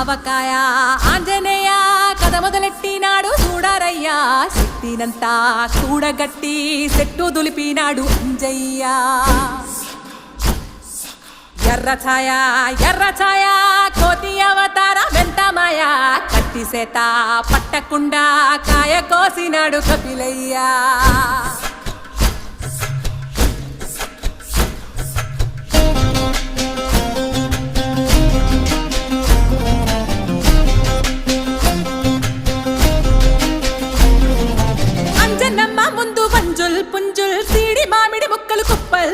ఆవకాయ ఆంజనేయ కథ మొదలెట్టినాడు చూడారయ్యా శక్తినంతా కూడగట్టి చెట్టు దులిపినాడు అంజయ్య ఎర్ర ఛాయ కోతి అవతార వెంటమాయ కత్తి సేత పట్టకుండా కాయ కోసినాడు కపిలయ్యా పుంజుల్ సీడి మామిడి ముక్కలు కుప్పల్